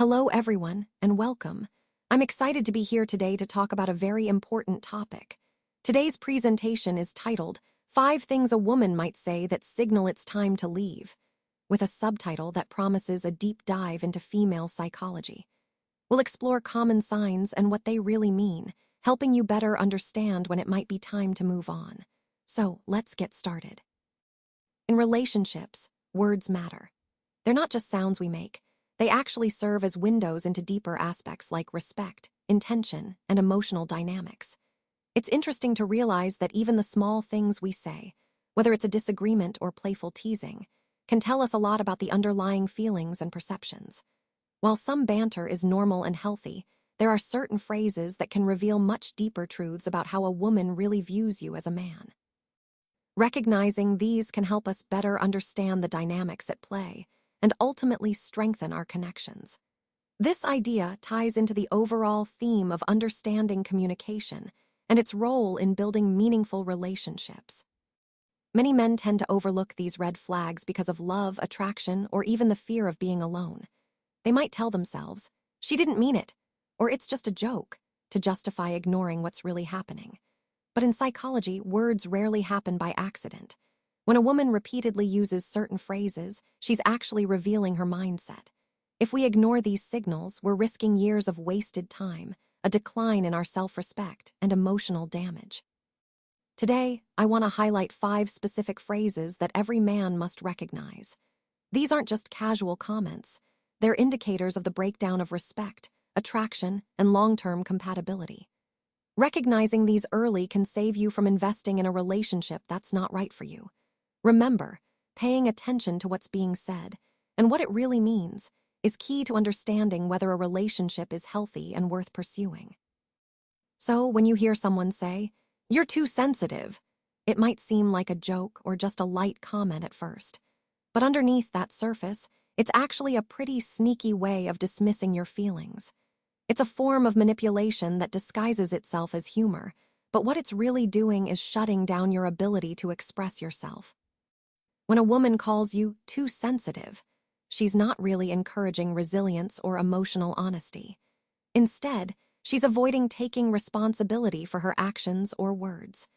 Hello, everyone, and welcome. I'm excited to be here today to talk about a very important topic. Today's presentation is titled, 5 Things a Woman Might Say That Signal It's Time to Leave, with a subtitle that promises a deep dive into female psychology. We'll explore common signs and what they really mean, helping you better understand when it might be time to move on. So, let's get started. In relationships, words matter. They're not just sounds we make. They actually serve as windows into deeper aspects like respect, intention, and emotional dynamics. It's interesting to realize that even the small things we say, whether it's a disagreement or playful teasing, can tell us a lot about the underlying feelings and perceptions. While some banter is normal and healthy, there are certain phrases that can reveal much deeper truths about how a woman really views you as a man. Recognizing these can help us better understand the dynamics at play and ultimately strengthen our connections. This idea ties into the overall theme of understanding communication and its role in building meaningful relationships. Many men tend to overlook these red flags because of love, attraction, or even the fear of being alone. They might tell themselves, "She didn't mean it," or "It's just a joke," to justify ignoring what's really happening. But in psychology, words rarely happen by accident. When a woman repeatedly uses certain phrases, she's actually revealing her mindset. If we ignore these signals, we're risking years of wasted time, a decline in our self-respect, and emotional damage. Today, I want to highlight 5 specific phrases that every man must recognize. These aren't just casual comments. They're indicators of the breakdown of respect, attraction, and long-term compatibility. Recognizing these early can save you from investing in a relationship that's not right for you. Remember, paying attention to what's being said and what it really means is key to understanding whether a relationship is healthy and worth pursuing. So, when you hear someone say, "You're too sensitive," it might seem like a joke or just a light comment at first. But underneath that surface, it's actually a pretty sneaky way of dismissing your feelings. It's a form of manipulation that disguises itself as humor, but what it's really doing is shutting down your ability to express yourself. When a woman calls you too sensitive, she's not really encouraging resilience or emotional honesty. Instead, she's avoiding taking responsibility for her actions or words.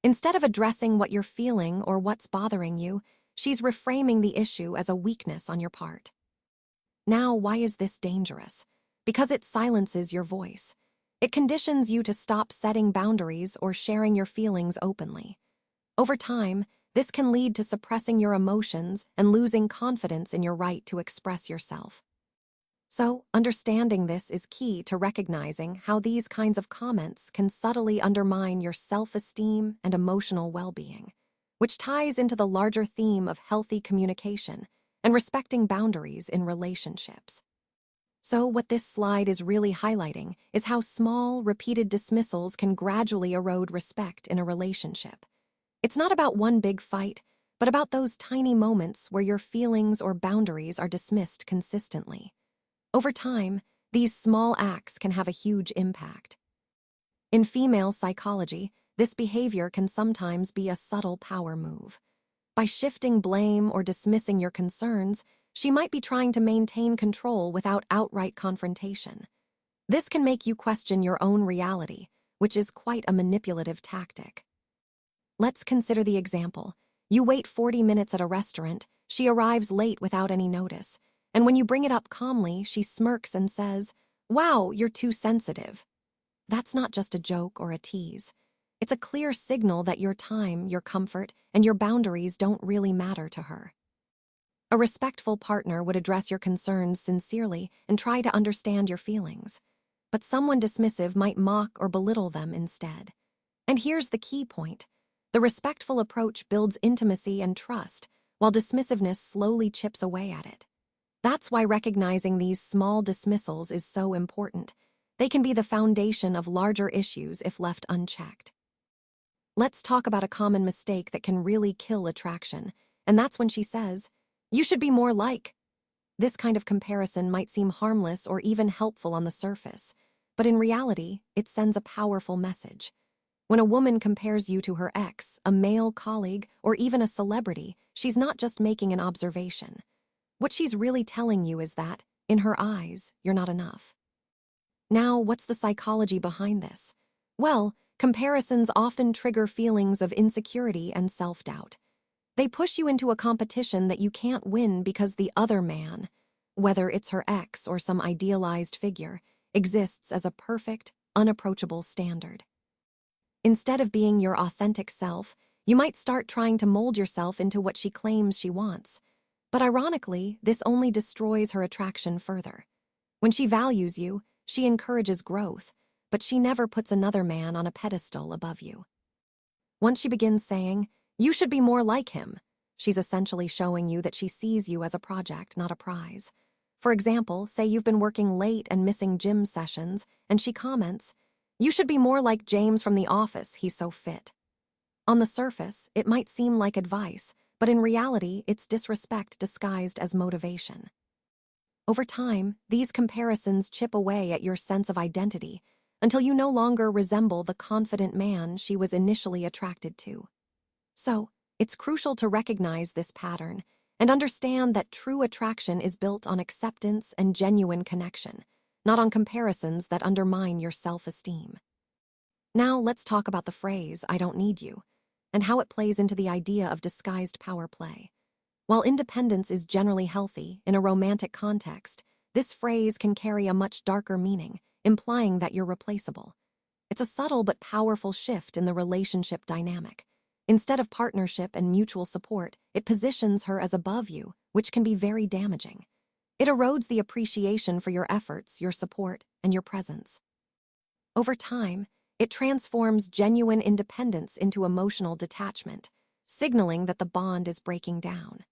Instead of addressing what you're feeling or what's bothering you, she's reframing the issue as a weakness on your part. Now, why is this dangerous? Because it silences your voice. It conditions you to stop setting boundaries or sharing your feelings openly. Over time, this can lead to suppressing your emotions and losing confidence in your right to express yourself. So, understanding this is key to recognizing how these kinds of comments can subtly undermine your self-esteem and emotional well-being, which ties into the larger theme of healthy communication and respecting boundaries in relationships. So, what this slide is really highlighting is how small, repeated dismissals can gradually erode respect in a relationship. It's not about one big fight, but about those tiny moments where your feelings or boundaries are dismissed consistently. Over time, these small acts can have a huge impact. In female psychology, this behavior can sometimes be a subtle power move. By shifting blame or dismissing your concerns, she might be trying to maintain control without outright confrontation. This can make you question your own reality, which is quite a manipulative tactic. Let's consider the example. You wait 40 minutes at a restaurant, she arrives late without any notice, and when you bring it up calmly, she smirks and says, "Wow, you're too sensitive." That's not just a joke or a tease. It's a clear signal that your time, your comfort, and your boundaries don't really matter to her. A respectful partner would address your concerns sincerely and try to understand your feelings. But someone dismissive might mock or belittle them instead. And here's the key point. The respectful approach builds intimacy and trust, while dismissiveness slowly chips away at it. That's why recognizing these small dismissals is so important. They can be the foundation of larger issues if left unchecked. Let's talk about a common mistake that can really kill attraction, and that's when she says, "You should be more like." This kind of comparison might seem harmless or even helpful on the surface, but in reality, it sends a powerful message. When a woman compares you to her ex, a male colleague, or even a celebrity, she's not just making an observation. What she's really telling you is that, In her eyes, you're not enough. Now, what's the psychology behind this? Well, comparisons often trigger feelings of insecurity and self-doubt. They push you into a competition that you can't win because the other man, whether it's her ex or some idealized figure, exists as a perfect, unapproachable standard. Instead of being your authentic self, you might start trying to mold yourself into what she claims she wants. But ironically, this only destroys her attraction further. When she values you, she encourages growth, but she never puts another man on a pedestal above you. Once she begins saying, "You should be more like him," she's essentially showing you that she sees you as a project, not a prize. For example, say you've been working late and missing gym sessions, and she comments, "You should be more like James from the office, he's so fit." On the surface, it might seem like advice, but in reality, it's disrespect disguised as motivation. Over time, these comparisons chip away at your sense of identity until you no longer resemble the confident man she was initially attracted to. So, it's crucial to recognize this pattern and understand that true attraction is built on acceptance and genuine connection, not on comparisons that undermine your self-esteem. Now, let's talk about the phrase, "I don't need you," and how it plays into the idea of disguised power play. While independence is generally healthy, in a romantic context, this phrase can carry a much darker meaning, implying that you're replaceable. It's a subtle but powerful shift in the relationship dynamic. Instead of partnership and mutual support, it positions her as above you, which can be very damaging. It erodes the appreciation for your efforts, your support, and your presence. Over time, it transforms genuine independence into emotional detachment, signaling that the bond is breaking down.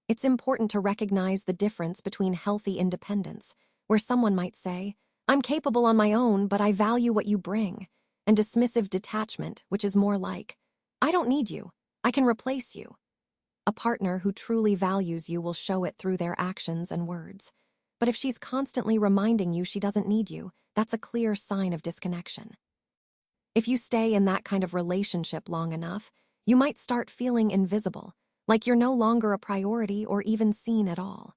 It's important to recognize the difference between healthy independence, where someone might say, "I'm capable on my own, but I value what you bring," and dismissive detachment, which is more like, "I don't need you, I can replace you." A partner who truly values you will show it through their actions and words. But if she's constantly reminding you she doesn't need you, that's a clear sign of disconnection. If you stay in that kind of relationship long enough, you might start feeling invisible, like you're no longer a priority or even seen at all.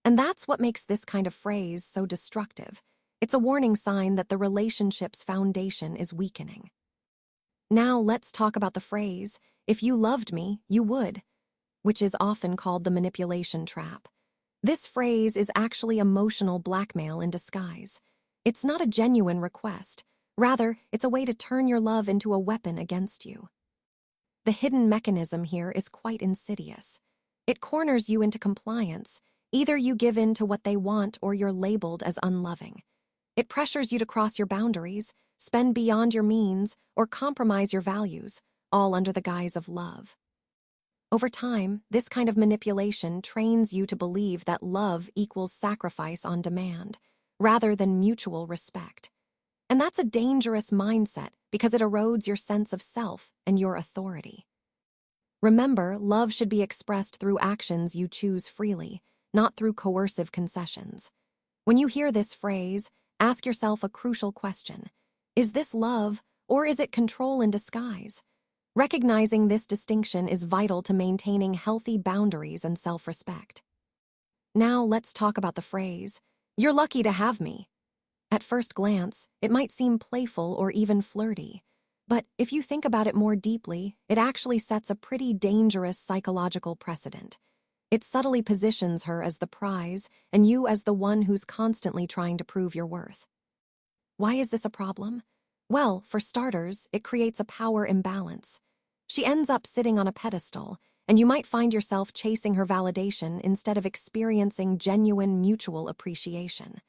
And that's what makes this kind of phrase so destructive. It's a warning sign that the relationship's foundation is weakening. Now let's talk about the phrase, "If you loved me, you would," which is often called the manipulation trap. This phrase is actually emotional blackmail in disguise. It's not a genuine request. Rather, it's a way to turn your love into a weapon against you. The hidden mechanism here is quite insidious. It corners you into compliance. Either you give in to what they want or you're labeled as unloving. It pressures you to cross your boundaries, spend beyond your means, or compromise your values, all under the guise of love. Over time, this kind of manipulation trains you to believe that love equals sacrifice on demand, rather than mutual respect. And that's a dangerous mindset because it erodes your sense of self and your authority. Remember, love should be expressed through actions you choose freely, not through coercive concessions. When you hear this phrase, ask yourself a crucial question. Is this love, or is it control in disguise? Recognizing this distinction is vital to maintaining healthy boundaries and self-respect. Now let's talk about the phrase, "You're lucky to have me." At first glance, it might seem playful or even flirty. But if you think about it more deeply, it actually sets a pretty dangerous psychological precedent. It subtly positions her as the prize and you as the one who's constantly trying to prove your worth. Why is this a problem? Well, for starters, it creates a power imbalance. She ends up sitting on a pedestal, and you might find yourself chasing her validation instead of experiencing genuine mutual appreciation.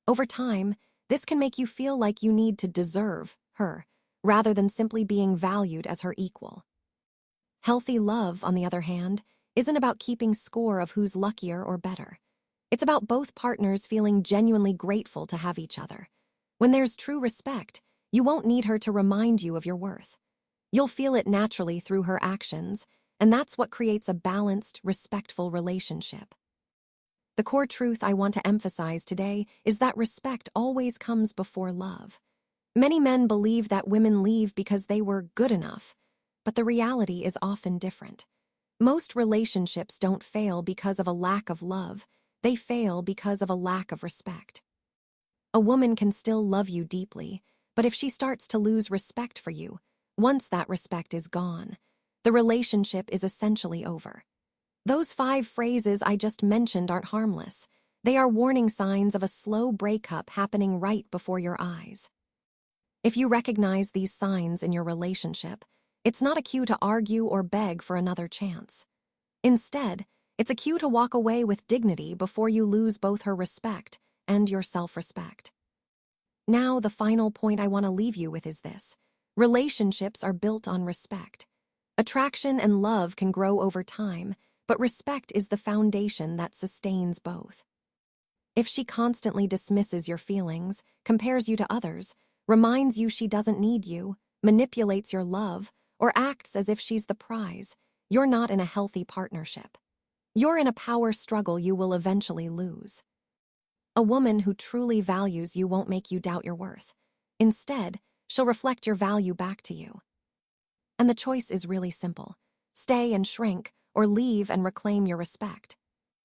Over time, this can make you feel like you need to deserve her, rather than simply being valued as her equal. Healthy love, on the other hand, isn't about keeping score of who's luckier or better. It's about both partners feeling genuinely grateful to have each other. When there's true respect, you won't need her to remind you of your worth. You'll feel it naturally through her actions, and that's what creates a balanced, respectful relationship. The core truth I want to emphasize today is that respect always comes before love. Many men believe that women leave because they were good enough, but the reality is often different. Most relationships don't fail because of a lack of love. They fail because of a lack of respect. A woman can still love you deeply, but if she starts to lose respect for you, once that respect is gone, the relationship is essentially over. Those 5 phrases I just mentioned aren't harmless. They are warning signs of a slow breakup happening right before your eyes. If you recognize these signs in your relationship, it's not a cue to argue or beg for another chance. Instead, it's a cue to walk away with dignity before you lose both her respect and your self-respect. Now, the final point I want to leave you with is this: relationships are built on respect. Attraction and love can grow over time, but respect is the foundation that sustains both. If she constantly dismisses your feelings, compares you to others, reminds you she doesn't need you, manipulates your love, or acts as if she's the prize, you're not in a healthy partnership. You're in a power struggle you will eventually lose. A woman who truly values you won't make you doubt your worth. Instead, she'll reflect your value back to you. And the choice is really simple: stay and shrink, or leave and reclaim your respect.